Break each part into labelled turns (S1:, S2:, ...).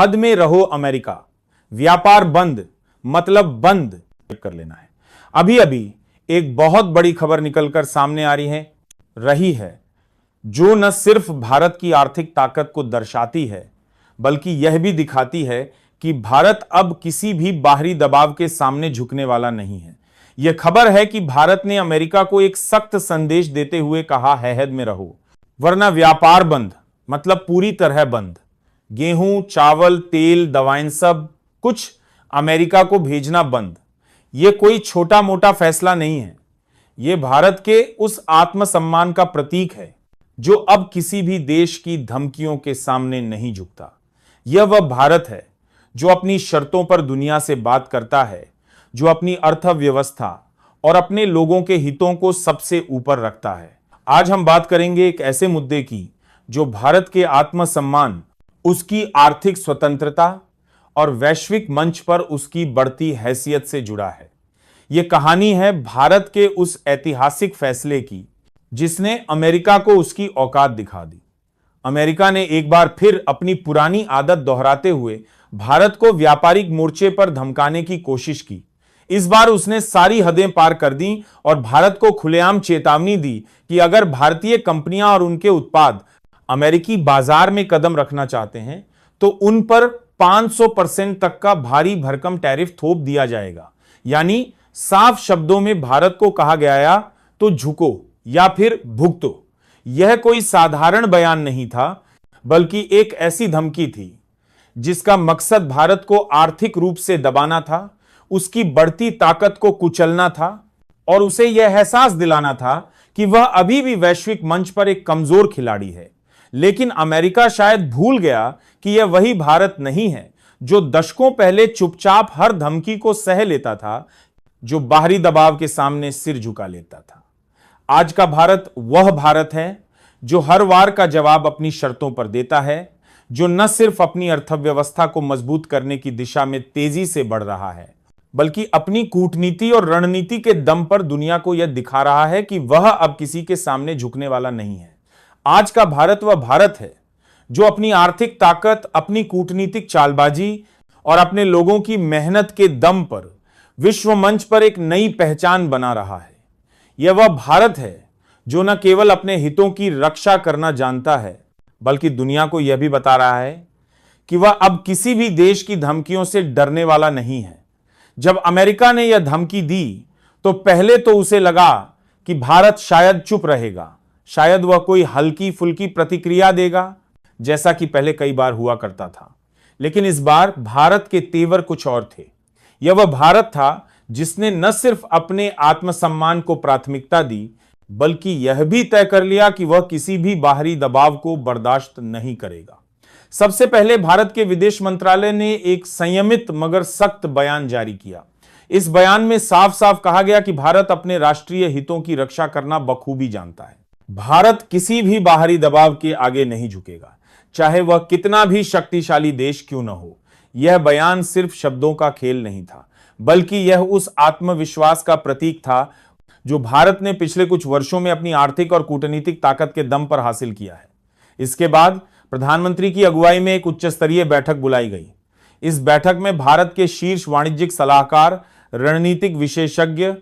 S1: हद में रहो अमेरिका, व्यापार बंद मतलब बंद कर लेना है। अभी अभी एक बहुत बड़ी खबर निकलकर सामने आ रही है जो न सिर्फ भारत की आर्थिक ताकत को दर्शाती है बल्कि यह भी दिखाती है कि भारत अब किसी भी बाहरी दबाव के सामने झुकने वाला नहीं है। यह खबर है कि भारत ने अमेरिका को एक सख्त संदेश देते हुए कहा है, हद में रहो वरना व्यापार बंद मतलब पूरी तरह बंद। गेहूं, चावल, तेल, दवाएं सब कुछ अमेरिका को भेजना बंद। यह कोई छोटा मोटा फैसला नहीं है, यह भारत के उस आत्मसम्मान का प्रतीक है जो अब किसी भी देश की धमकियों के सामने नहीं झुकता। यह वह भारत है जो अपनी शर्तों पर दुनिया से बात करता है, जो अपनी अर्थव्यवस्था और अपने लोगों के हितों को सबसे ऊपर रखता है। आज हम बात करेंगे एक ऐसे मुद्दे की जो भारत के आत्मसम्मान, उसकी आर्थिक स्वतंत्रता और वैश्विक मंच पर उसकी बढ़ती हैसियत से जुड़ा है। यह कहानी है भारत के उस ऐतिहासिक फैसले की जिसने अमेरिका को उसकी औकात दिखा दी। अमेरिका ने एक बार फिर अपनी पुरानी आदत दोहराते हुए भारत को व्यापारिक मोर्चे पर धमकाने की कोशिश की। इस बार उसने सारी हदें पार कर दी और भारत को खुलेआम चेतावनी दी कि अगर भारतीय कंपनियां और उनके उत्पाद अमेरिकी बाजार में कदम रखना चाहते हैं तो उन पर 500% तक का भारी भरकम टैरिफ थोप दिया जाएगा। यानी साफ शब्दों में भारत को कहा गया तो झुको या फिर भुगतो। यह कोई साधारण बयान नहीं था बल्कि एक ऐसी धमकी थी जिसका मकसद भारत को आर्थिक रूप से दबाना था, उसकी बढ़ती ताकत को कुचलना था और उसे यह एहसास दिलाना था कि वह अभी भी वैश्विक मंच पर एक कमजोर खिलाड़ी है। लेकिन अमेरिका शायद भूल गया कि यह वही भारत नहीं है जो दशकों पहले चुपचाप हर धमकी को सह लेता था, जो बाहरी दबाव के सामने सिर झुका लेता था। आज का भारत वह भारत है जो हर वार का जवाब अपनी शर्तों पर देता है, जो न सिर्फ अपनी अर्थव्यवस्था को मजबूत करने की दिशा में तेजी से बढ़ रहा है बल्कि अपनी कूटनीति और रणनीति के दम पर दुनिया को यह दिखा रहा है कि वह अब किसी के सामने झुकने वाला नहीं है। आज का भारत वह भारत है जो अपनी आर्थिक ताकत, अपनी कूटनीतिक चालबाजी और अपने लोगों की मेहनत के दम पर विश्व मंच पर एक नई पहचान बना रहा है। यह वह भारत है जो न केवल अपने हितों की रक्षा करना जानता है बल्कि दुनिया को यह भी बता रहा है कि वह अब किसी भी देश की धमकियों से डरने वाला नहीं है। जब अमेरिका ने यह धमकी दी तो पहले तो उसे लगा कि भारत शायद चुप रहेगा, शायद वह कोई हल्की फुल्की प्रतिक्रिया देगा जैसा कि पहले कई बार हुआ करता था। लेकिन इस बार भारत के तेवर कुछ और थे। यह वह भारत था जिसने न सिर्फ अपने आत्मसम्मान को प्राथमिकता दी बल्कि यह भी तय कर लिया कि वह किसी भी बाहरी दबाव को बर्दाश्त नहीं करेगा। सबसे पहले भारत के विदेश मंत्रालय ने एक संयमित मगर सख्त बयान जारी किया। इस बयान में साफ साफ कहा गया कि भारत अपने राष्ट्रीय हितों की रक्षा करना बखूबी जानता है। भारत किसी भी बाहरी दबाव के आगे नहीं झुकेगा, चाहे वह कितना भी शक्तिशाली देश क्यों न हो। यह बयान सिर्फ शब्दों का खेल नहीं था बल्कि यह उस आत्मविश्वास का प्रतीक था जो भारत ने पिछले कुछ वर्षों में अपनी आर्थिक और कूटनीतिक ताकत के दम पर हासिल किया है। इसके बाद प्रधानमंत्री की अगुवाई में एक उच्च स्तरीय बैठक बुलाई गई। इस बैठक में भारत के शीर्ष वाणिज्यिक सलाहकार, रणनीतिक विशेषज्ञ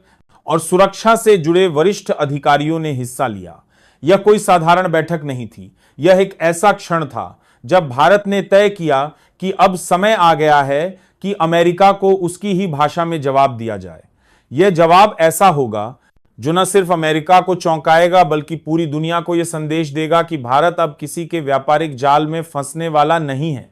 S1: और सुरक्षा से जुड़े वरिष्ठ अधिकारियों ने हिस्सा लिया। यह कोई साधारण बैठक नहीं थी, यह एक ऐसा क्षण था जब भारत ने तय किया कि अब समय आ गया है कि अमेरिका को उसकी ही भाषा में जवाब दिया जाए। यह जवाब ऐसा होगा जो न सिर्फ अमेरिका को चौंकाएगा बल्कि पूरी दुनिया को यह संदेश देगा कि भारत अब किसी के व्यापारिक जाल में फंसने वाला नहीं है।